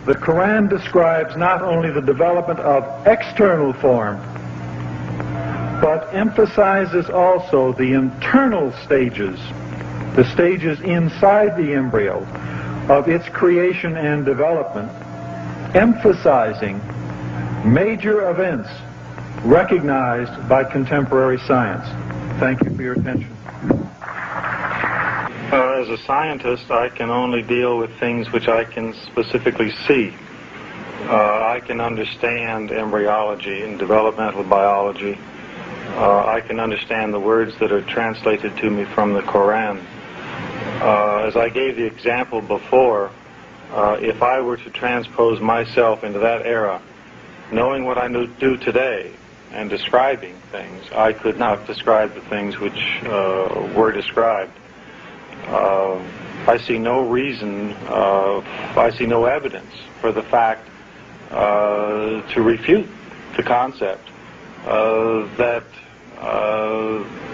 The Quran describes not only the development of external form, but emphasizes also the internal stages, the stages inside the embryo of its creation and development, emphasizing major events recognized by contemporary science. Thank you for your attention. As a scientist, I can only deal with things which I can specifically see. I can understand embryology and developmental biology. I can understand the words that are translated to me from the Quran. As I gave the example before, if I were to transpose myself into that era, knowing what I do today and describing things, I could not describe the things which were described. I see no reason, I see no evidence for the fact to refute the concept that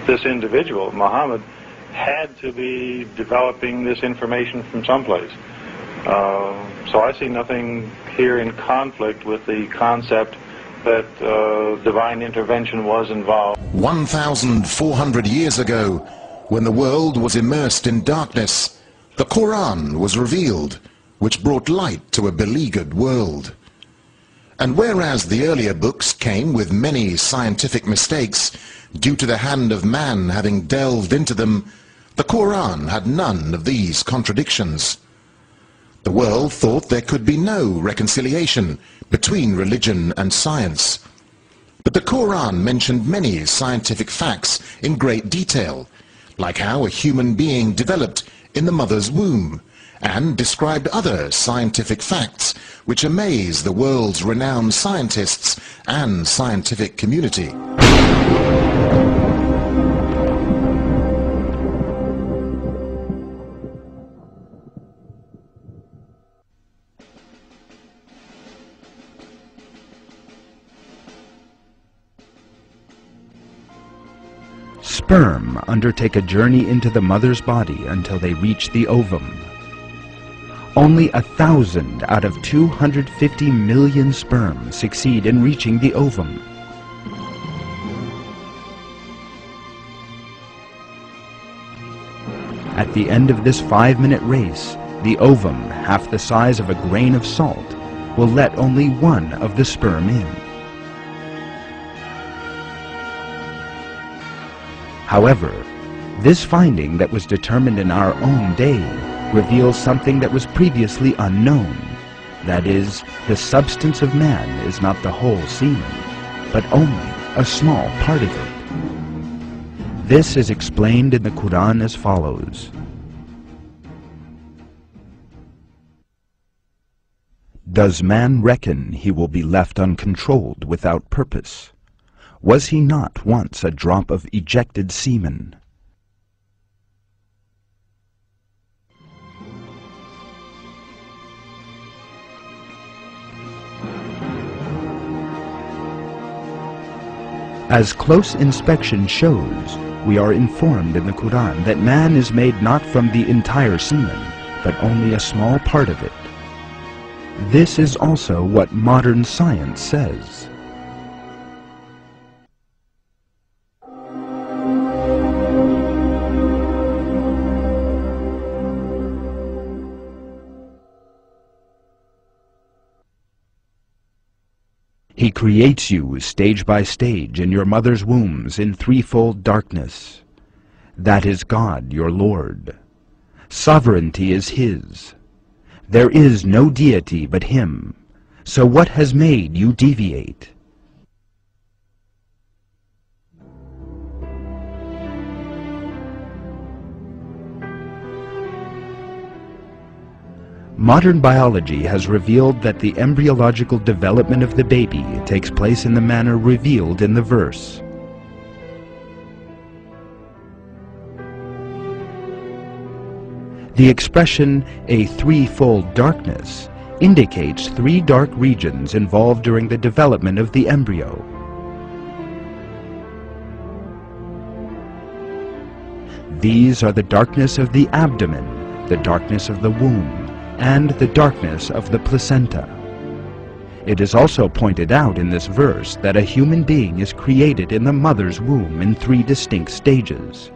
this individual, Muhammad, had to be developing this information from someplace. So I see nothing here in conflict with the concept that divine intervention was involved. 1,400 years ago, when the world was immersed in darkness, the Quran was revealed, which brought light to a beleaguered world. And whereas the earlier books came with many scientific mistakes, due to the hand of man having delved into them, the Quran had none of these contradictions. The world thought there could be no reconciliation between religion and science. But the Quran mentioned many scientific facts in great detail, like how a human being developed in the mother's womb, and described other scientific facts which amaze the world's renowned scientists and scientific community. Sperm undertake a journey into the mother's body until they reach the ovum. Only 1,000 out of 250 million sperm succeed in reaching the ovum. At the end of this 5-minute race, the ovum, half the size of a grain of salt, will let only one of the sperm in. However, this finding that was determined in our own day reveals something that was previously unknown. That is, the substance of man is not the whole semen, but only a small part of it. This is explained in the Quran as follows. Does man reckon he will be left uncontrolled without purpose? Was he not once a drop of ejected semen? As close inspection shows, we are informed in the Quran that man is made not from the entire semen, but only a small part of it. This is also what modern science says. He creates you stage by stage in your mother's wombs in threefold darkness. That is God, your Lord. Sovereignty is His. There is no deity but Him. So what has made you deviate? Modern biology has revealed that the embryological development of the baby takes place in the manner revealed in the verse. The expression, a threefold darkness, indicates 3 dark regions involved during the development of the embryo. These are the darkness of the abdomen, the darkness of the womb, and the darkness of the placenta. It is also pointed out in this verse that a human being is created in the mother's womb in 3 distinct stages.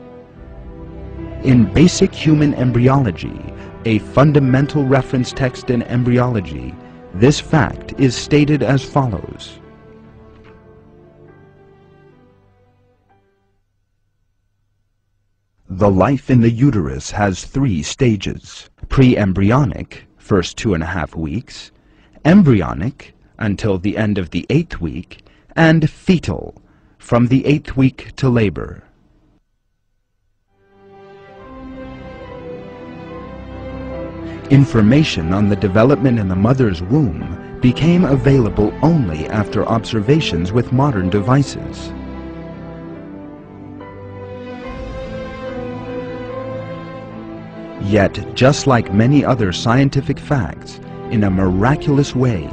In Basic Human Embryology, a fundamental reference text in embryology, this fact is stated as follows. The life in the uterus has 3 stages: pre-embryonic, first 2.5 weeks, embryonic, until the end of the 8th week, and fetal, from the 8th week to labor. Information on the development in the mother's womb became available only after observations with modern devices. Yet, just like many other scientific facts, in a miraculous way,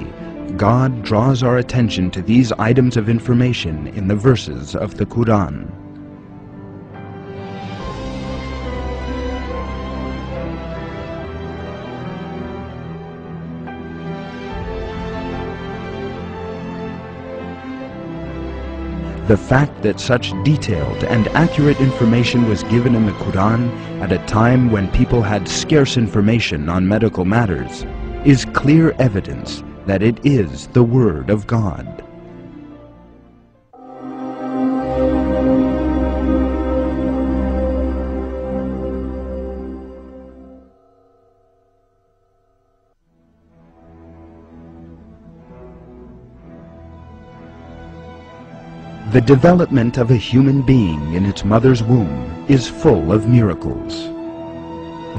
God draws our attention to these items of information in the verses of the Quran. The fact that such detailed and accurate information was given in the Quran at a time when people had scarce information on medical matters is clear evidence that it is the Word of God. The development of a human being in its mother's womb is full of miracles.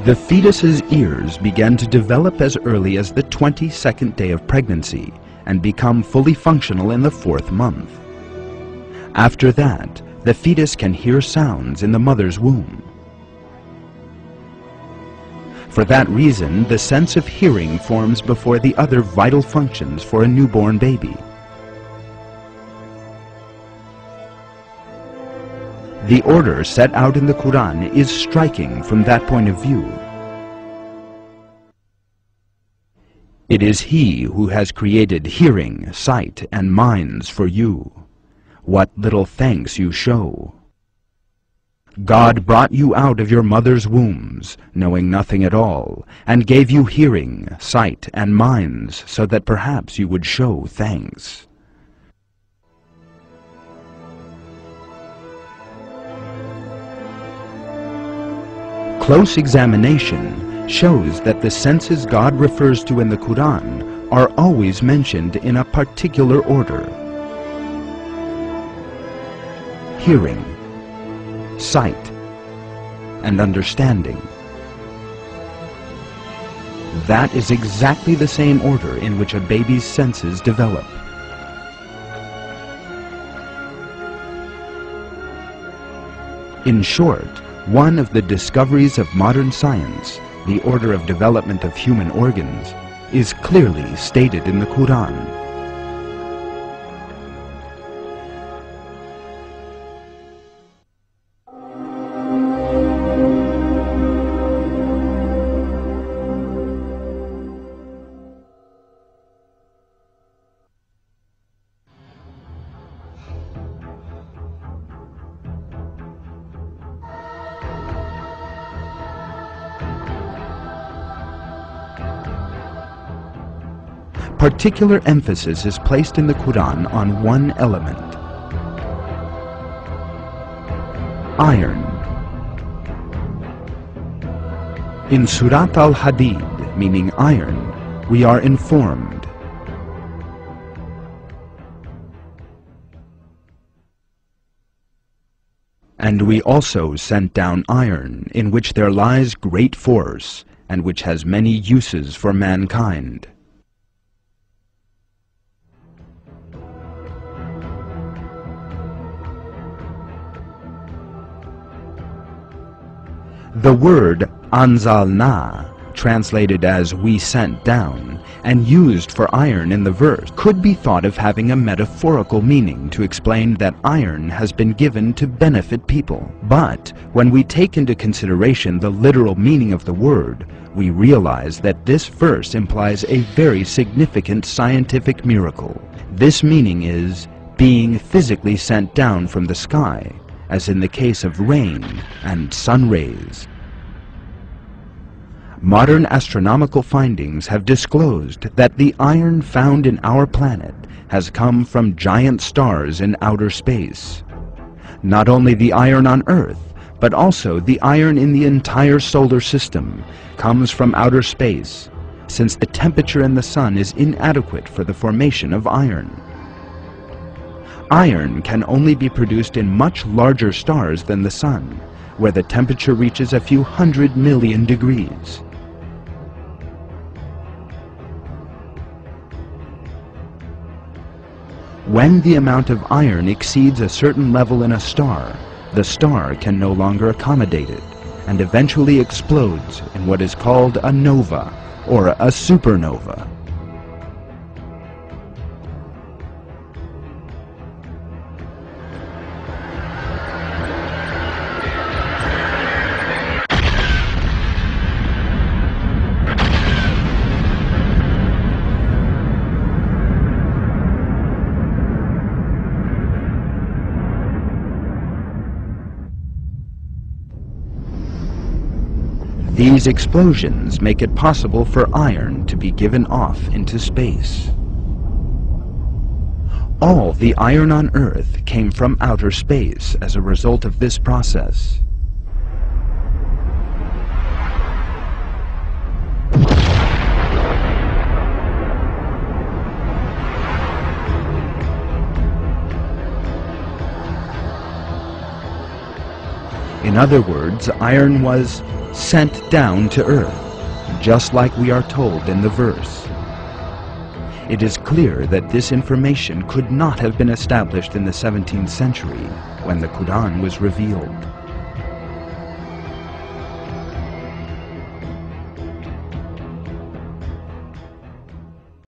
The fetus's ears begin to develop as early as the 22nd day of pregnancy and become fully functional in the 4th month. After that, the fetus can hear sounds in the mother's womb. For that reason, the sense of hearing forms before the other vital functions for a newborn baby. The order set out in the Quran is striking from that point of view. It is He who has created hearing, sight, and minds for you. What little thanks you show! God brought you out of your mother's wombs, knowing nothing at all, and gave you hearing, sight, and minds so that perhaps you would show thanks. Close examination shows that the senses God refers to in the Quran are always mentioned in a particular order: hearing, sight, and understanding. That is exactly the same order in which a baby's senses develop. In short, one of the discoveries of modern science, the order of development of human organs, is clearly stated in the Quran. Particular emphasis is placed in the Quran on one element: iron. In Surat al-Hadid, meaning iron, we are informed, "And we also sent down iron, in which there lies great force, and which has many uses for mankind." The word anzalna, translated as "we sent down," and used for iron in the verse, could be thought of having a metaphorical meaning to explain that iron has been given to benefit people. But when we take into consideration the literal meaning of the word, we realize that this verse implies a very significant scientific miracle. This meaning is being physically sent down from the sky, as in the case of rain and sun rays. Modern astronomical findings have disclosed that the iron found in our planet has come from giant stars in outer space. Not only the iron on Earth, but also the iron in the entire solar system comes from outer space, since the temperature in the sun is inadequate for the formation of iron. Iron can only be produced in much larger stars than the sun, where the temperature reaches a few 100 million degrees. When the amount of iron exceeds a certain level in a star, the star can no longer accommodate it, and eventually explodes in what is called a nova, or a supernova. These explosions make it possible for iron to be given off into space. All the iron on Earth came from outer space as a result of this process. In other words, iron was sent down to Earth, just like we are told in the verse. It is clear that this information could not have been established in the 17th century when the Quran was revealed.